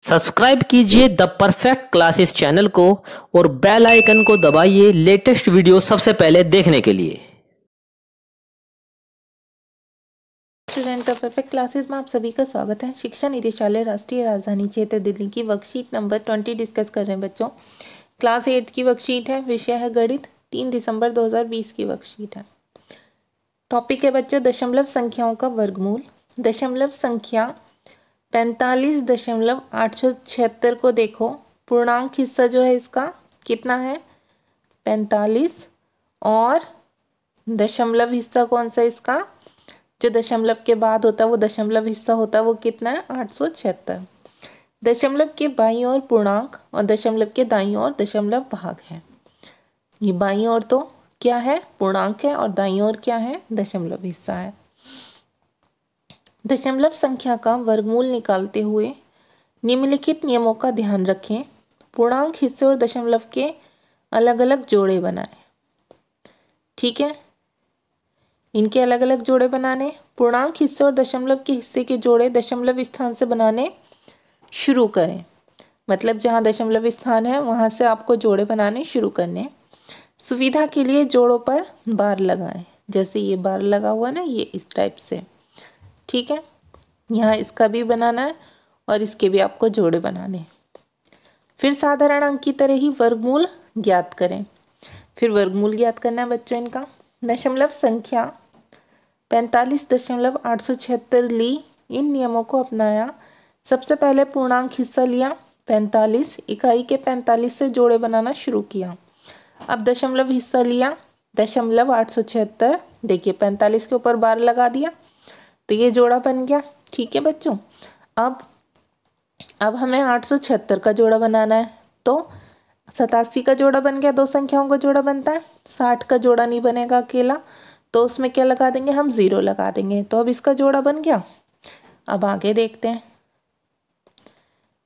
Subscribe कीजिए the perfect classes channel को और बेल आइकन को दबाइए लेटेस्ट वीडियो सबसे पहले देखने के लिए। स्टूडेंट द परफेक्ट क्लासेस में आप सभी का स्वागत है। शिक्षा निदेशालय राष्ट्रीय राजधानी क्षेत्र दिल्ली की वर्कशीट नंबर 20 डिस्कस कर रहे हैं बच्चों। क्लास 8 की वर्कशीट है, विषय है गणित, 3 दिसंबर 2020 की वर्कशीट है। टॉपिक है बच्चों दशमलव संख्याओं का वर्गमूल। दशमलव संख्या 45.876 को देखो, पूर्णांक हिस्सा जो है इसका कितना है 45, और दशमलव हिस्सा कौन सा इसका, जो दशमलव के बाद होता है वो दशमलव हिस्सा होता है, वो कितना है 876। दशमलव के बाईं ओर पूर्णांक और दशमलव के दाईं ओर दशमलव भाग है। ये बाईं ओर तो क्या है पूर्णांक है और दाईं ओर क्या है दशमलव हिस्सा है। दशमलव संख्या का वर्गमूल निकालते हुए निम्नलिखित नियमों का ध्यान रखें। पूर्णांक हिस्से और दशमलव के अलग अलग जोड़े बनाएं। ठीक है, इनके अलग अलग जोड़े बनाने। पूर्णांक हिस्से और दशमलव के हिस्से के जोड़े दशमलव स्थान से बनाने शुरू करें। मतलब जहाँ दशमलव स्थान है वहाँ से आपको जोड़े बनाने शुरू करने। सुविधा के लिए जोड़ों पर बार लगाएं। जैसे ये बार लगा हुआ ना, ये इस टाइप से। ठीक है, यहाँ इसका भी बनाना है और इसके भी आपको जोड़े बनाने। फिर साधारण अंक की तरह ही वर्गमूल ज्ञात करें। फिर वर्गमूल ज्ञात करना है बच्चों इनका। दशमलव संख्या 45.876 ली, इन नियमों को अपनाया। सबसे पहले पूर्णांक हिस्सा लिया 45, इकाई के 45 से जोड़े बनाना शुरू किया। अब दशमलव हिस्सा लिया दशमलव 876, देखिए 45 के ऊपर बार लगा दिया तो ये जोड़ा बन गया। ठीक है बच्चों, अब हमें 876 का जोड़ा बनाना है। तो 87 का जोड़ा बन गया, दो संख्याओं का जोड़ा बनता है। 60 का जोड़ा नहीं बनेगा अकेला, तो उसमें क्या लगा देंगे हम 0 लगा देंगे। तो अब इसका जोड़ा बन गया। अब आगे देखते हैं।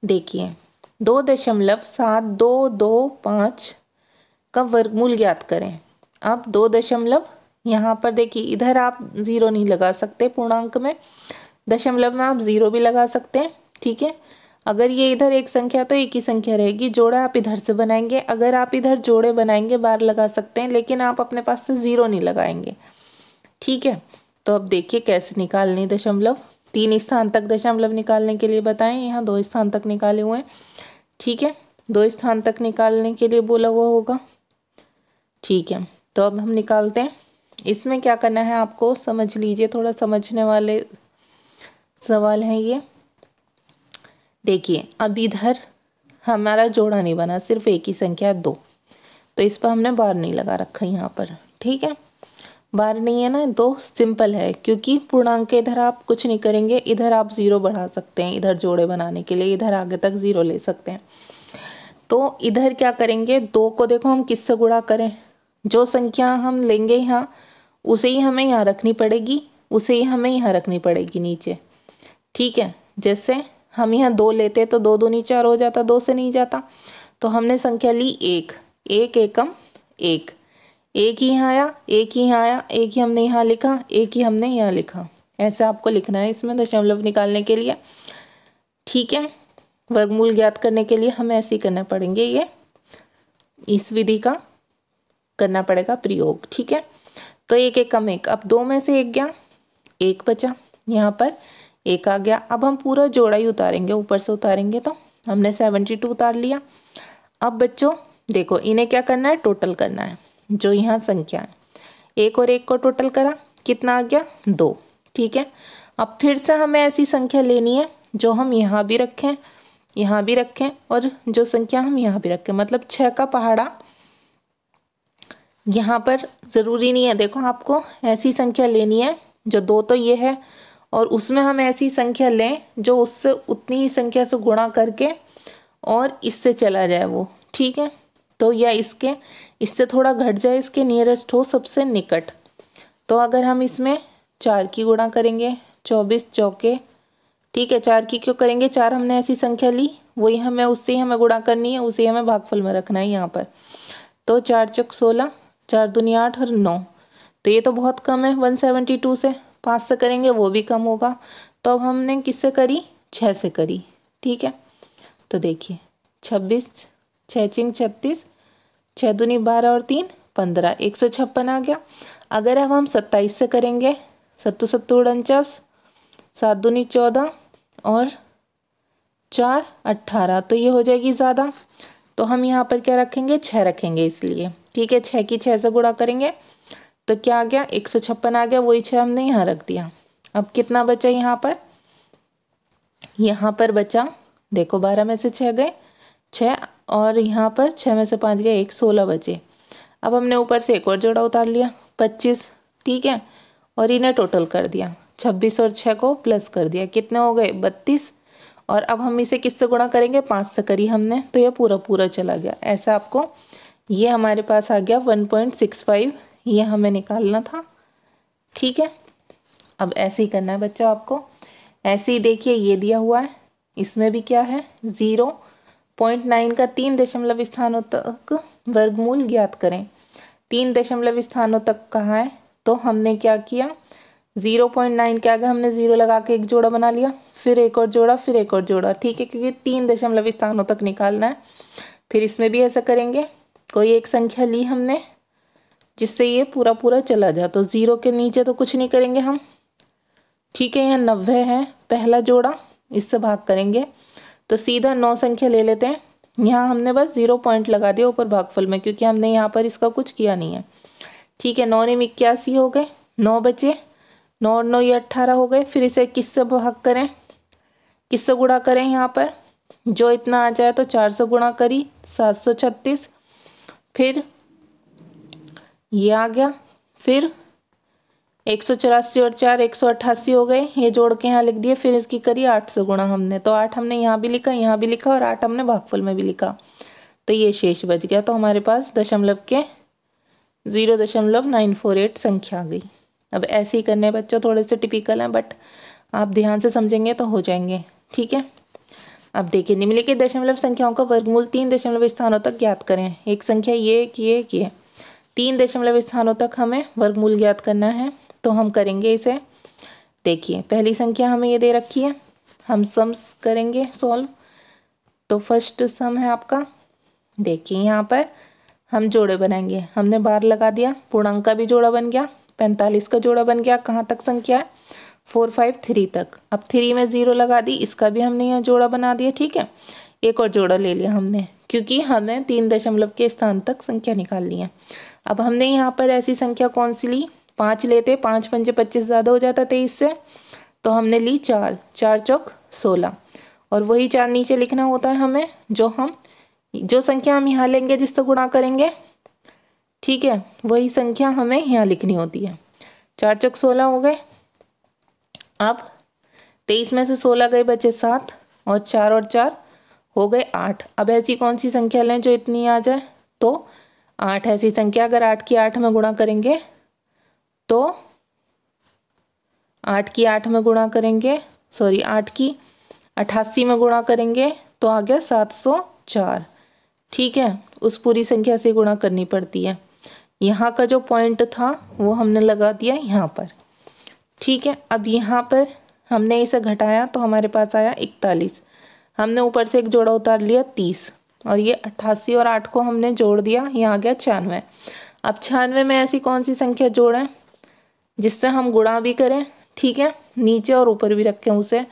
देखिए 2.7225 का वर्गमूल ज्ञात करें। अब 2 दशमलव, यहाँ पर देखिए इधर आप 0 नहीं लगा सकते, पूर्णांक में दशमलव में आप 0 भी लगा सकते हैं। ठीक है, अगर ये इधर एक संख्या तो एक ही संख्या रहेगी, जोड़ा आप इधर से बनाएंगे। अगर आप इधर जोड़े बनाएंगे बार लगा सकते हैं, लेकिन आप अपने पास से 0 नहीं लगाएंगे। ठीक है, तो अब देखिए कैसे निकालनी दशमलव। 3 स्थान तक दशमलव निकालने के लिए बताएं, यहाँ 2 स्थान तक निकाले हुए हैं। ठीक है, 2 स्थान तक निकालने के लिए बोला हुआ होगा। ठीक है, तो अब हम निकालते हैं। इसमें क्या करना है आपको समझ लीजिए, थोड़ा समझने वाले सवाल हैं ये। देखिए अब इधर हमारा जोड़ा नहीं बना, सिर्फ एक ही संख्या 2, तो इस पर हमने बार नहीं लगा रखा यहाँ पर। ठीक है, बार नहीं है ना, 2 सिंपल है, क्योंकि पूर्णांक के इधर आप कुछ नहीं करेंगे, इधर आप 0 बढ़ा सकते हैं। इधर जोड़े बनाने के लिए इधर आगे तक 0 ले सकते हैं। तो इधर क्या करेंगे, 2 को देखो हम किससे गुणा करें, जो संख्या हम लेंगे यहाँ उसे ही हमें यहाँ रखनी पड़ेगी, उसे ही हमें यहाँ रखनी पड़ेगी नीचे। ठीक है, जैसे हम यहाँ 2 लेते तो 2 दूनी 4 हो जाता, 2 से नहीं जाता, तो हमने संख्या ली 1, 1 एकम 1, एक ही यहाँ आया, एक ही यहाँ आया, एक ही हमने यहाँ लिखा, एक ही हमने यहाँ लिखा। ऐसे आपको लिखना है इसमें दशमलव निकालने के लिए। ठीक है, वर्गमूल ज्ञात करने के लिए हमें ऐसे ही करना पड़ेंगे, ये इस विधि का करना पड़ेगा प्रयोग। ठीक है, तो 1 एकम 1, अब 2 में से 1 गया, 1 बचा, यहाँ पर 1 आ गया। अब हम पूरा जोड़ा ही उतारेंगे, ऊपर से उतारेंगे तो हमने 72 उतार लिया। अब बच्चों देखो इन्हें क्या करना है, टोटल करना है। जो यहाँ संख्या है 1 और 1 को टोटल करा, कितना आ गया 2। ठीक है, अब फिर से हमें ऐसी संख्या लेनी है जो हम यहाँ भी रखें, यहाँ भी रखें, और जो संख्या हम यहाँ भी रखें, मतलब 6 का पहाड़ा यहाँ पर ज़रूरी नहीं है। देखो आपको ऐसी संख्या लेनी है जो 2 तो ये है, और उसमें हम ऐसी संख्या लें जो उससे उतनी ही संख्या से गुणा करके और इससे चला जाए वो। ठीक है, तो या इससे थोड़ा घट जाए, इसके नियरेस्ट हो सबसे निकट। तो अगर हम इसमें 4 की गुणा करेंगे, 24 चौके। ठीक है, 4 की क्यों करेंगे, 4 हमने ऐसी संख्या ली, वही हमें उससे ही हमें गुणा करनी है, उसे हमें भागफल में रखना है यहाँ पर। तो 4 चौक 16, 4 दूनी 8 और 9, तो ये तो बहुत कम है 172 से। 5 से करेंगे वो भी कम होगा, तो अब हमने किससे करी, 6 से करी। ठीक है, तो देखिए 26, 6 चिंग 36, 6 दूनी 12 और 3 15, 156 आ गया। अगर अब हम 27 से करेंगे, 7 7 49, 7 दूनी 14 और 4 18, तो ये हो जाएगी ज़्यादा। तो हम यहाँ पर क्या रखेंगे, 6 रखेंगे इसलिए। ठीक है, 6 की 6 से गुणा करेंगे तो क्या आ गया, 156 आ गया। वही 6 हमने यहाँ रख दिया। अब कितना बचा यहाँ पर, यहाँ पर बचा देखो 12 में से 6 गए 6, और यहाँ पर 6 में से 5 गए 1, 16 बचे। अब हमने ऊपर से एक और जोड़ा उतार लिया 25। ठीक है, और इन्हें टोटल कर दिया, 26 और 6 को प्लस कर दिया, कितने हो गए 32। और अब हम इसे किससे गुणा करेंगे, 5 से करी हमने, तो ये पूरा पूरा चला गया। ऐसा आपको ये हमारे पास आ गया 1.65, ये हमें निकालना था। ठीक है, अब ऐसे ही करना है बच्चों आपको। ऐसे ही देखिए ये दिया हुआ है, इसमें भी क्या है 0.9 का 3 दशमलव स्थानों तक वर्गमूल ज्ञात करें। 3 दशमलव स्थानों तक कहाँ है, तो हमने क्या किया 0.9 के आगे हमने 0 लगा के एक जोड़ा बना लिया, फिर एक और जोड़ा, फिर एक और जोड़ा। ठीक है, क्योंकि 3 दशमलव स्थानों तक निकालना है। फिर इसमें भी ऐसा करेंगे, कोई एक संख्या ली हमने जिससे ये पूरा पूरा चला जाए, तो 0 के नीचे तो कुछ नहीं करेंगे हम। ठीक है, यहाँ 90 है पहला जोड़ा, इससे भाग करेंगे तो सीधा 9 संख्या ले लेते हैं। यहाँ हमने बस 0 पॉइंट लगा दिया ऊपर भागफल में, क्योंकि हमने यहाँ पर इसका कुछ किया नहीं है। ठीक है, 9 ने 81 हो गए, 9 बचे, 9 और 9 ये 18 हो गए। फिर इसे किससे भाग करें, किससे गुणा करें, यहाँ पर जो इतना आ जाए तो 4 से गुणा करी 736, फिर ये आ गया, फिर 184 और 4 188 हो गए, ये जोड़ के यहाँ लिख दिए। फिर इसकी करी 8 से गुणा हमने, तो 8 हमने यहाँ भी लिखा, यहाँ भी लिखा, और 8 हमने भागफल में भी लिखा, तो ये शेष बच गया। तो हमारे पास दशमलव के 0.948 संख्या आ गई। अब ऐसे ही करने बच्चों, थोड़े से टिपिकल हैं बट आप ध्यान से समझेंगे तो हो जाएंगे। ठीक है, अब देखिए निम्नलिखित दशमलव संख्याओं का वर्गमूल 3 दशमलव स्थानों तक ज्ञात करें। एक संख्या ये 3 दशमलव स्थानों तक हमें वर्गमूल ज्ञात करना है, तो हम करेंगे इसे। देखिए पहली संख्या हमें ये दे रखी है, हम सम्स करेंगे सॉल्व। तो फर्स्ट सम है आपका, देखिए यहाँ पर हम जोड़े बनाएंगे। हमने बार लगा दिया, पूर्णांक का भी जोड़ा बन गया, 45 का जोड़ा बन गया। कहाँ तक संख्या है 4 5 3 तक। अब 3 में 0 लगा दी, इसका भी हमने यहाँ जोड़ा बना दिया। ठीक है, एक और जोड़ा ले लिया हमने, क्योंकि हमें 3 दशमलव के स्थान तक संख्या निकालनी है। अब हमने यहाँ पर ऐसी संख्या कौन सी ली, 5 लेते, 5 पंजे 25 ज़्यादा हो जाता 23 से, तो हमने ली 4, 4 चौक 16, और वही 4 नीचे लिखना होता है हमें, जो संख्या हम यहाँ लेंगे जिससे गुणा करेंगे। ठीक है, वही संख्या हमें यहाँ लिखनी होती है। 4 चौक 16 हो गए। अब 23 में से 16 गए, बचे 7, और 4 हो गए 8। अब ऐसी कौन सी संख्या लें जो इतनी आ जाए, तो 8 ऐसी संख्या, अगर 8 की 8 में गुणा करेंगे तो 8 की 8 में गुणा करेंगे, 8 की 88 में गुणा करेंगे तो आ गया 704। ठीक है, उस पूरी संख्या से गुणा करनी पड़ती है। यहाँ का जो पॉइंट था वो हमने लगा दिया यहाँ पर। ठीक है, अब यहाँ पर हमने इसे घटाया तो हमारे पास आया 41। हमने ऊपर से एक जोड़ा उतार लिया 30, और ये 88 और 8 को हमने जोड़ दिया, यहाँ आ गया 96। अब 96 में ऐसी कौन सी संख्या जोड़ें जिससे हम गुणा भी करें, ठीक है, नीचे और ऊपर भी रखें उसे,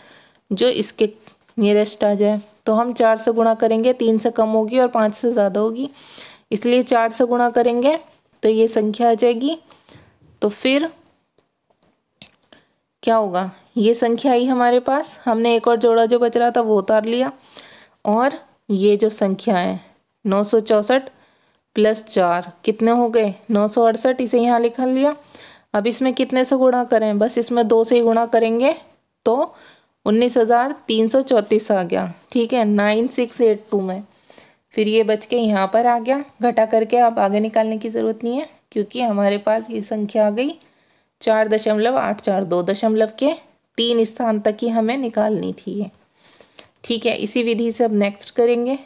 जो इसके नियरेस्ट आ जाए। तो हम 4 से गुणा करेंगे, 3 से कम होगी और 5 से ज़्यादा होगी, इसलिए 4 से गुणा करेंगे तो ये संख्या आ जाएगी। तो फिर क्या होगा, ये संख्या आई हमारे पास। हमने एक और जोड़ा जो बच रहा था वो उतार लिया, और ये जो संख्या है 964 प्लस 4 कितने हो गए 968, इसे यहाँ लिख लिया। अब इसमें कितने से गुणा करें, बस इसमें 2 से ही गुणा करेंगे तो 19,334 आ गया। ठीक है, 9682 में। फिर ये बच के यहाँ पर आ गया, घटा करके अब आगे निकालने की ज़रूरत नहीं है, क्योंकि हमारे पास ये संख्या आ गई 4.842, 2 दशमलव के 3 स्थान तक ही हमें निकालनी थी ये। ठीक है, इसी विधि से अब नेक्स्ट करेंगे।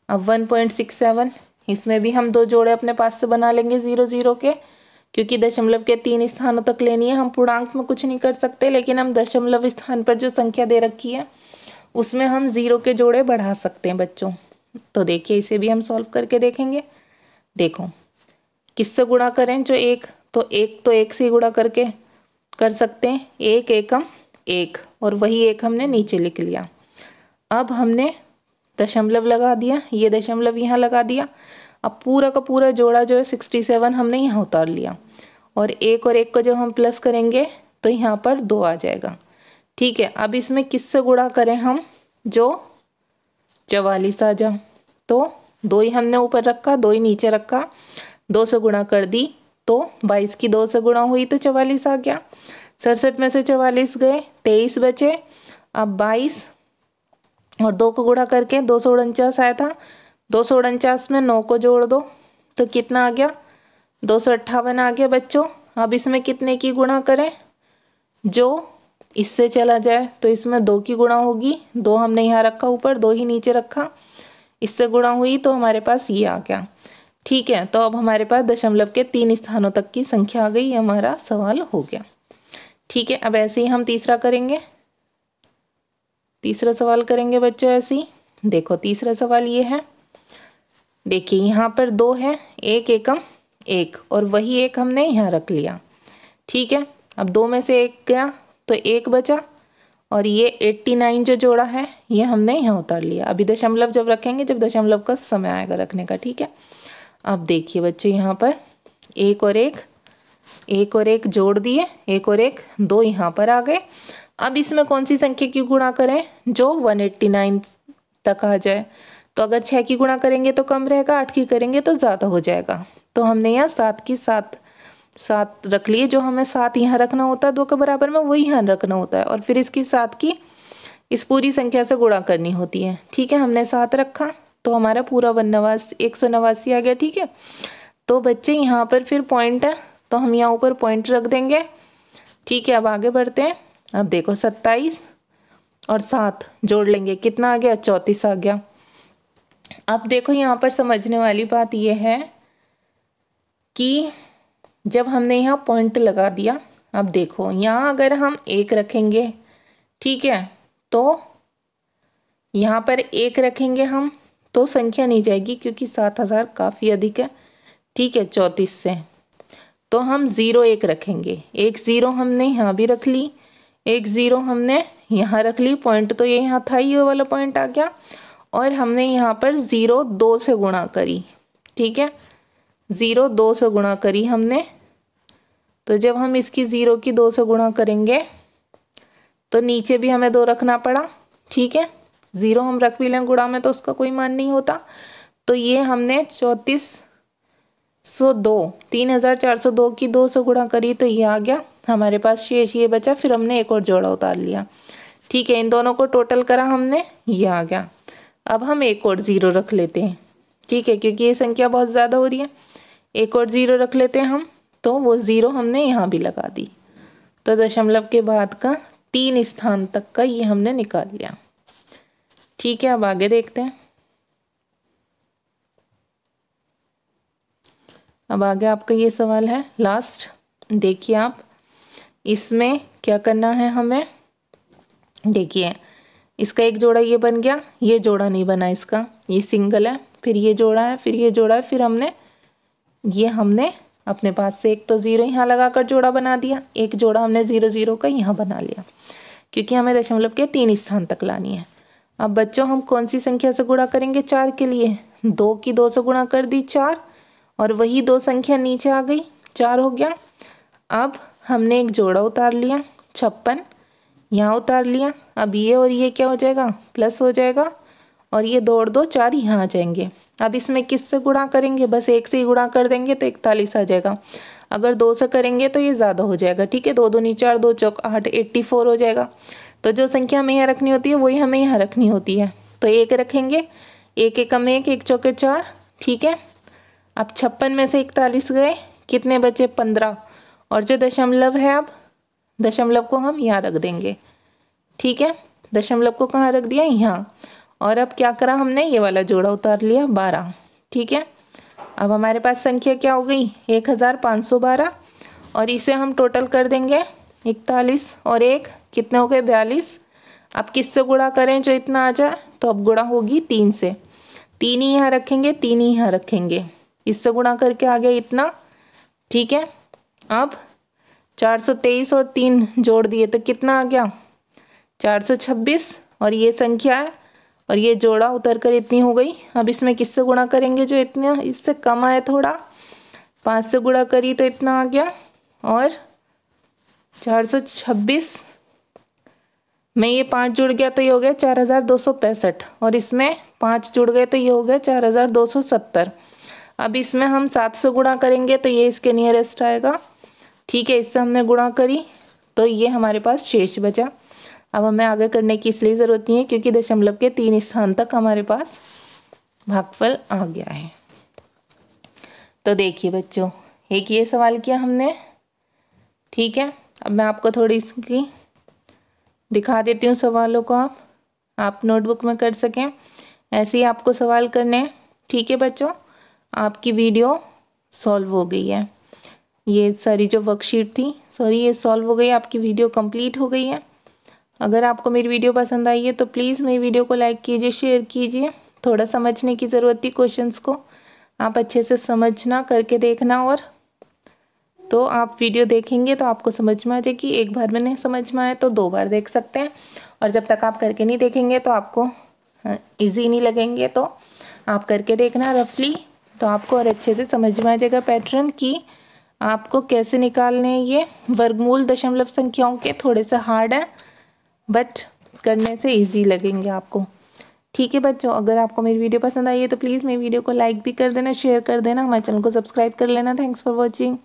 अब 1.67, इसमें भी हम 2 जोड़े अपने पास से बना लेंगे 0 0 के, क्योंकि दशमलव के 3 स्थानों तक लेनी है। हम पूर्णांक में कुछ नहीं कर सकते, लेकिन हम दशमलव स्थान पर जो संख्या दे रखी है उसमें हम ज़ीरो के जोड़े बढ़ा सकते हैं बच्चों। तो देखिए इसे भी हम सॉल्व करके देखेंगे। देखो किससे गुणा करें, जो एक तो एक से गुणा करके कर सकते हैं, एक एकम एक, और वही एक हमने नीचे लिख लिया। अब हमने दशमलव लगा दिया, ये दशमलव यहाँ लगा दिया। अब पूरा का पूरा जोड़ा जो है 67 हमने यहाँ उतार लिया, और एक को जब हम प्लस करेंगे तो यहाँ पर 2 आ जाएगा। ठीक है, अब इसमें किससे गुणा करें हम, जो 44 आ जाए। तो 2 ही हमने ऊपर रखा, 2 ही नीचे रखा, 2 से गुणा कर दी तो 22 की 2 से गुणा हुई तो 44 आ गया। 67 में से 44 गए, 23 बचे। अब 22 और 2 को गुणा करके 249 आया था, 249 में 9 को जोड़ दो तो कितना आ गया, 258 आ गया बच्चों। अब इसमें कितने की गुणा करें, जो इससे चला जाए तो इसमें 2 की गुणा होगी, 2 हमने यहाँ रखा ऊपर, 2 ही नीचे रखा, इससे गुणा हुई तो हमारे पास ये आ गया। ठीक है, तो अब हमारे पास दशमलव के 3 स्थानों तक की संख्या आ गई, ये हमारा सवाल हो गया। ठीक है, अब ऐसे ही हम तीसरा करेंगे, तीसरा सवाल करेंगे बच्चों ऐसे ही। देखो तीसरा सवाल ये है, देखिए यहाँ पर 2 है, एक एकम एक, और वही एक हमने यहाँ रख लिया। ठीक है, अब 2 में से 1 गया तो 1 बचा, और ये 89 जो जोड़ा है ये हमने यहाँ उतार लिया। अभी दशमलव जब रखेंगे जब दशमलव का समय आएगा रखने का। ठीक है, अब देखिए बच्चे यहाँ पर एक और एक जोड़ दिए, एक और एक, 2 यहाँ पर आ गए। अब इसमें कौन सी संख्या की गुणा करें, जो 189 तक आ जाए। तो अगर 6 की गुणा करेंगे तो कम रहेगा, 8 की करेंगे तो ज़्यादा हो जाएगा। तो हमने यहाँ 7 की 7 रख लिए, जो हमें 7 यहाँ रखना होता है 2 के बराबर में, वही यहाँ रखना होता है, और फिर इसकी 7 की इस पूरी संख्या से गुणा करनी होती है। ठीक है, हमने 7 रखा तो हमारा पूरा 189 आ गया। ठीक है, तो बच्चे यहाँ पर फिर पॉइंट है तो हम यहाँ ऊपर पॉइंट रख देंगे। ठीक है, अब आगे बढ़ते हैं। अब देखो 27 और 7 जोड़ लेंगे, कितना आ गया, 34 आ गया। अब देखो यहाँ पर समझने वाली बात यह है कि जब हमने यहाँ पॉइंट लगा दिया, अब देखो यहाँ अगर हम 1 रखेंगे, ठीक है, तो यहाँ पर 1 रखेंगे हम तो संख्या नहीं जाएगी, क्योंकि 7000 काफ़ी अधिक है। ठीक है, 34 से तो हम 0 1 रखेंगे, एक 0 हमने यहाँ भी रख ली, एक 0 हमने यहाँ रख ली, पॉइंट तो ये यहाँ था, ये वाला पॉइंट आ गया, और हमने यहाँ पर 0 2 से गुणा करी। ठीक है, 0 2 से गुणा करी हमने, तो जब हम इसकी 0 की 2 से गुणा करेंगे तो नीचे भी हमें 2 रखना पड़ा। ठीक है, 0 हम रख भी लें गुणा में तो उसका कोई मान नहीं होता। तो ये हमने 3402 की 2 से गुणा करी तो ये आ गया, हमारे पास शेष ये बचा, फिर हमने एक और जोड़ा उतार लिया। ठीक है, इन दोनों को टोटल करा हमने, ये आ गया। अब हम एक और 0 रख लेते हैं। ठीक है, क्योंकि ये संख्या बहुत ज़्यादा हो रही है, एक और 0 रख लेते हैं हम, तो वो 0 हमने यहाँ भी लगा दी। तो दशमलव के बाद का 3 स्थान तक का ये हमने निकाल लिया। ठीक है, अब आगे देखते हैं। अब आगे आपका ये सवाल है लास्ट, देखिए आप इसमें क्या करना है हमें। देखिए इसका एक जोड़ा ये बन गया, ये जोड़ा नहीं बना इसका, ये सिंगल है, फिर ये जोड़ा है, फिर ये जोड़ा है, फिर हमने अपने पास से एक तो 0 यहाँ लगाकर जोड़ा बना दिया, एक जोड़ा हमने 0 0 का यहाँ बना लिया, क्योंकि हमें दशमलव के 3 स्थान तक लानी है। अब बच्चों हम कौन सी संख्या से गुणा करेंगे, 4 के लिए 2 की 2 से गुणा कर दी 4, और वही 2 संख्या नीचे आ गई, 4 हो गया। अब हमने एक जोड़ा उतार लिया, 56 यहाँ उतार लिया। अब ये और ये क्या हो जाएगा, प्लस हो जाएगा, और ये 2 और 2 4 यहाँ आ जाएंगे। अब इसमें किससे गुणा करेंगे, बस 1 से ही गुणा कर देंगे तो 41 आ जाएगा। अगर 2 से करेंगे तो ये ज़्यादा हो जाएगा। ठीक है, 2 दूनी 4, 2 चौक 8, 84 हो जाएगा। तो जो संख्या हमें यहाँ रखनी होती है वही हमें यहाँ रखनी होती है, तो 1 रखेंगे, 1 एकम 1, 1 चौके 4। ठीक है, अब 56 में से 41 गए, कितने बचे, 15, और जो दशमलव है अब दशमलव को हम यहाँ रख देंगे। ठीक है, दशमलव को कहाँ रख दिया, यहाँ, और अब क्या करा हमने, ये वाला जोड़ा उतार लिया 12। ठीक है, अब हमारे पास संख्या क्या हो गई, 1512, और इसे हम टोटल कर देंगे 41 और 1 कितने हो गए, 42। अब किससे गुणा करें जो इतना आ जाए, तो अब गुणा होगी 3 से। 3 ही यहाँ रखेंगे, 3 ही यहाँ रखेंगे, इससे गुणा करके आ गया इतना। ठीक है, अब 423 और 3 जोड़ दिए तो कितना आ गया 426, और ये संख्या है और ये जोड़ा उतर कर इतनी हो गई। अब इसमें किससे गुणा करेंगे जो इतना इससे कम आए, थोड़ा 5 से गुणा करी तो इतना आ गया, और 426 में ये 5 जुड़ गया तो ये हो गया 4265, और इसमें 5 जुड़ गए तो ये हो गया 4270। अब इसमें हम 7 से गुणा करेंगे तो ये इसके नियरेस्ट आएगा। ठीक है, इससे हमने गुणा करी तो ये हमारे पास शेष बचा। अब हमें आगे करने की इसलिए ज़रूरत नहीं है क्योंकि दशमलव के 3 स्थान तक हमारे पास भागफल आ गया है। तो देखिए बच्चों, एक ये सवाल किया हमने। ठीक है, अब मैं आपको थोड़ी इसकी दिखा देती हूँ सवालों को, आप नोटबुक में कर सकें। ऐसे ही आपको सवाल करने हैं। ठीक है बच्चों, आपकी वीडियो सॉल्व हो गई है। ये सारी जो वर्कशीट थी ये सॉल्व हो गई, आपकी वीडियो कंप्लीट हो गई है। अगर आपको मेरी वीडियो पसंद आई है तो प्लीज़ मेरी वीडियो को लाइक कीजिए, शेयर कीजिए। थोड़ा समझने की ज़रूरत थी, क्वेश्चंस को आप अच्छे से समझना, करके देखना, और तो आप वीडियो देखेंगे तो आपको समझ में आ जाएगी। एक बार में नहीं समझ में आए तो 2 बार देख सकते हैं, और जब तक आप करके नहीं देखेंगे तो आपको ईजी नहीं लगेंगे। तो आप करके देखना रफली, तो आपको और अच्छे से समझ में आ जाएगा पैटर्न कि आपको कैसे निकालने हैं ये वर्गमूल दशमलव संख्याओं के। थोड़े से हार्ड है बट करने से इजी लगेंगे आपको। ठीक है बच्चों, अगर आपको मेरी वीडियो पसंद आई है तो प्लीज़ मेरी वीडियो को लाइक भी कर देना, शेयर कर देना, हमारे चैनल को सब्सक्राइब कर लेना। Thanks for watching.